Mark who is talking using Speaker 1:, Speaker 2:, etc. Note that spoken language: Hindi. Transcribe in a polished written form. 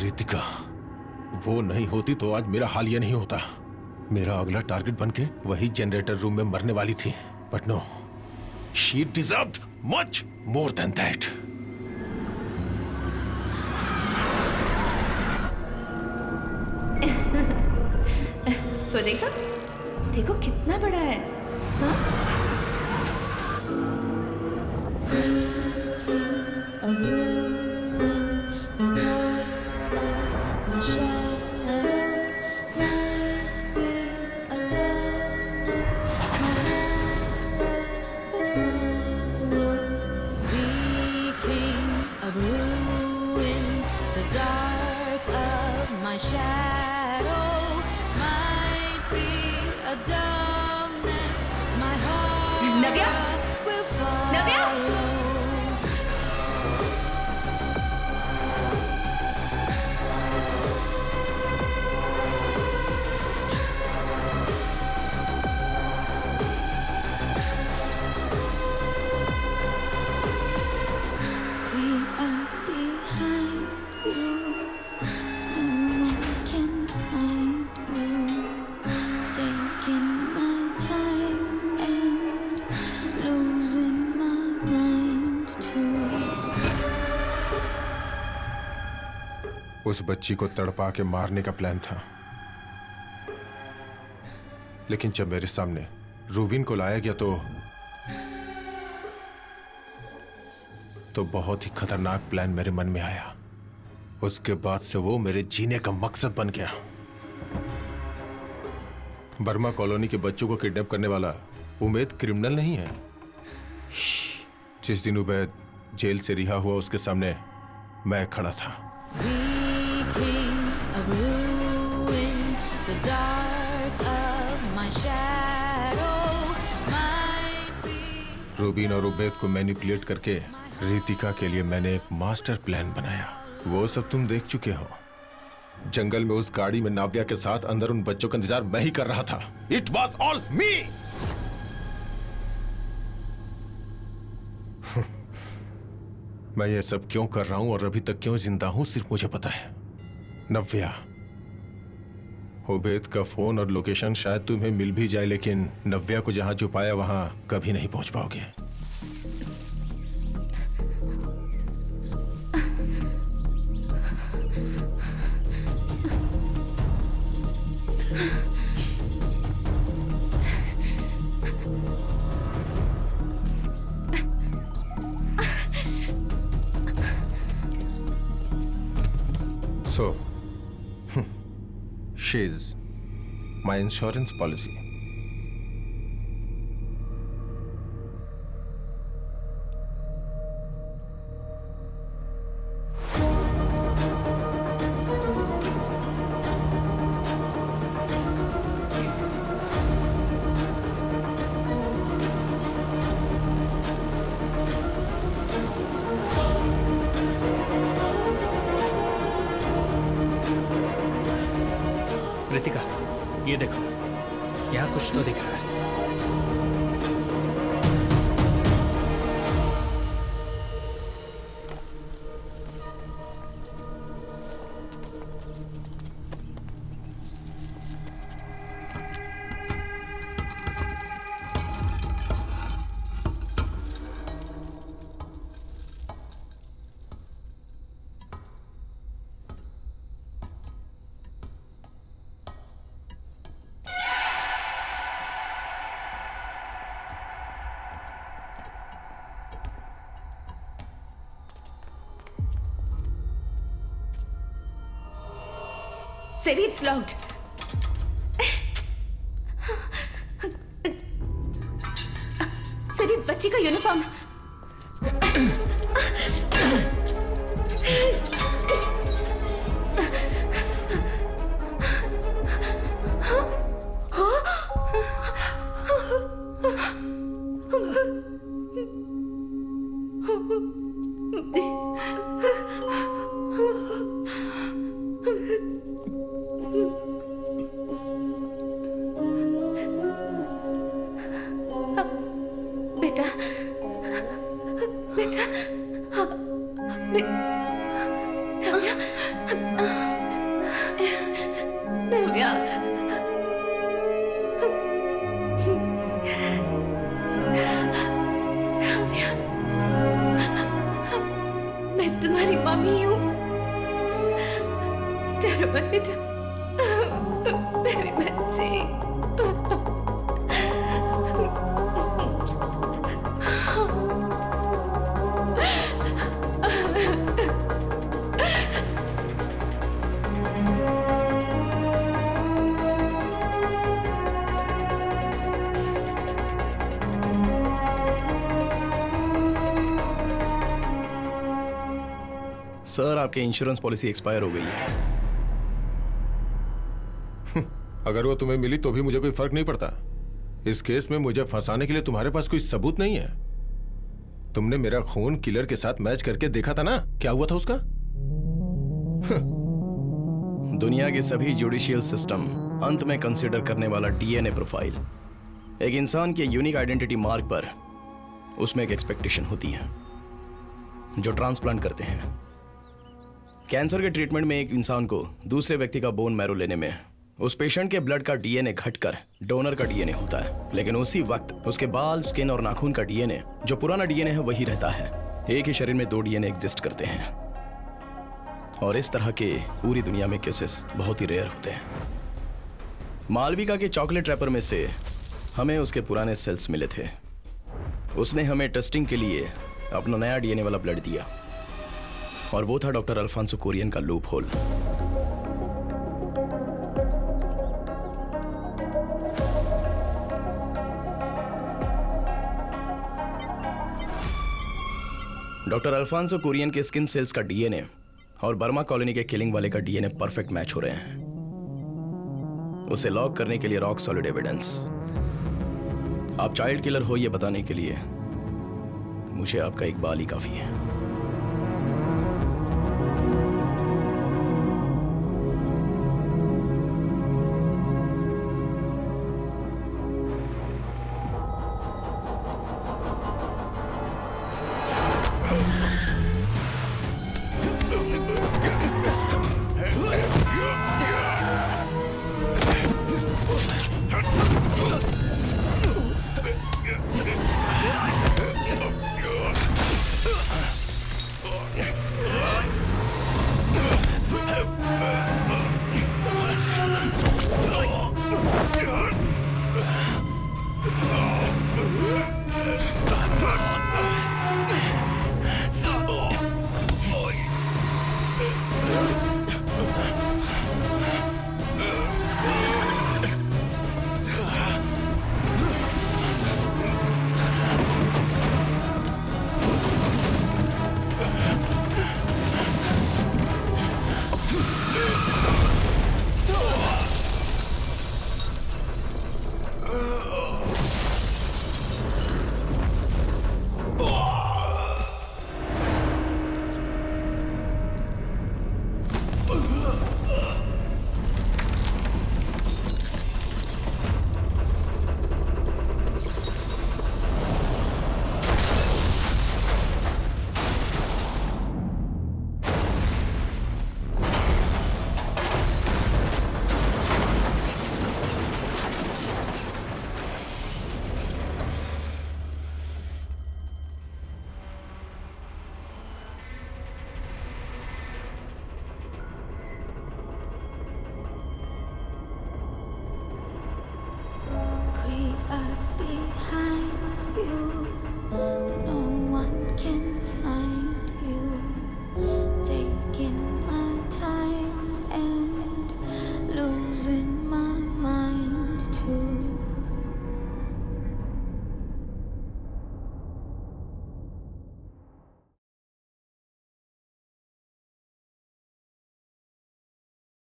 Speaker 1: रितिका वो नहीं होती तो आज मेरा हाल ये नहीं होता। मेरा अगला टारगेट बनके वही जनरेटर रूम में मरने वाली थी, but no, she deserved much more than that.
Speaker 2: तो देखो देखो कितना बड़ा है। हाँ? नव्या, नव्या,
Speaker 1: उस बच्ची को तड़पा के मारने का प्लान था, लेकिन जब मेरे सामने रूबिन को लाया गया तो बहुत ही खतरनाक प्लान मेरे मन में आया। उसके बाद से वो मेरे जीने का मकसद बन गया। बर्मा कॉलोनी के बच्चों को किडनैप करने वाला उमैद क्रिमिनल नहीं है। जिस दिन उमैद जेल से रिहा हुआ उसके सामने मैं खड़ा था। रूबिन और उबैद को मैनिपुलेट करके रितिका के लिए मैंने एक मास्टर प्लान बनाया। वो सब तुम देख चुके हो। जंगल में उस गाड़ी में नाव्या के साथ अंदर उन बच्चों का इंतजार मैं ही कर रहा था। इट वॉज ऑल मी। मैं ये सब क्यों कर रहा हूं और अभी तक क्यों जिंदा हूं सिर्फ मुझे पता है। नव्या, उबैद का फोन और लोकेशन शायद तुम्हें मिल भी जाए, लेकिन नव्या को जहां छुपाया वहां कभी नहीं पहुंच पाओगे। So, she's my insurance policy.
Speaker 3: Ritika, ये देखो, यहाँ कुछ तो दिख रहा है।
Speaker 2: Sevi, it's locked. Sevi, बच्ची का यूनिफॉर्म। बेटा, बेटा, नव्या, मम्मी हूँ। डरो मत बेटा, मेरे बच्चे।
Speaker 4: सर, आपकी इंश्योरेंस पॉलिसी एक्सपायर हो गई है।
Speaker 1: अगर वो तुम्हें मिली तो भी मुझे कोई फर्क नहीं पड़ता। इस केस में मुझे फंसाने के लिए तुम्हारे पास कोई सबूत नहीं है। तुमने मेरा खून किलर के साथ मैच करके देखा था ना, क्या हुआ था उसका?
Speaker 4: दुनिया के सभी जुडिशियल सिस्टम अंत में कंसीडर करने वाला डीएनए प्रोफाइल। एक इंसान के यूनिक आइडेंटिटी मार्क पर उसमें एक एक्सपेक्टेशन होती है जो ट्रांसप्लांट करते हैं। कैंसर के ट्रीटमेंट में एक इंसान को दूसरे व्यक्ति का बोन मैरो लेने में उस पेशेंट के ब्लड का डीएनए घटकर डोनर का डीएनए होता है, लेकिन उसी वक्त उसके बाल, स्किन और नाखून का डीएनए, जो पुराना डीएनए है, वही रहता है। एक ही शरीर में 2 डीएनए एग्जिस्ट करते हैं और इस तरह के पूरी दुनिया में केसेस बहुत ही रेयर होते हैं। मालविका के चॉकलेट रैपर में से हमें उसके पुराने सेल्स मिले थे। उसने हमें टेस्टिंग के लिए अपना नया डीएनए वाला ब्लड दिया और वो था डॉक्टर अल्फांसो कुरियन का loop hole. Doctor Alphonso Kurian के स्किन सेल्स का डीएनए और बर्मा कॉलोनी के किलिंग वाले का डीएनए परफेक्ट मैच हो रहे हैं। उसे लॉक करने के लिए रॉक सॉलिड एविडेंस। आप चाइल्ड किलर हो ये बताने के लिए मुझे आपका एक बाल ही काफी है।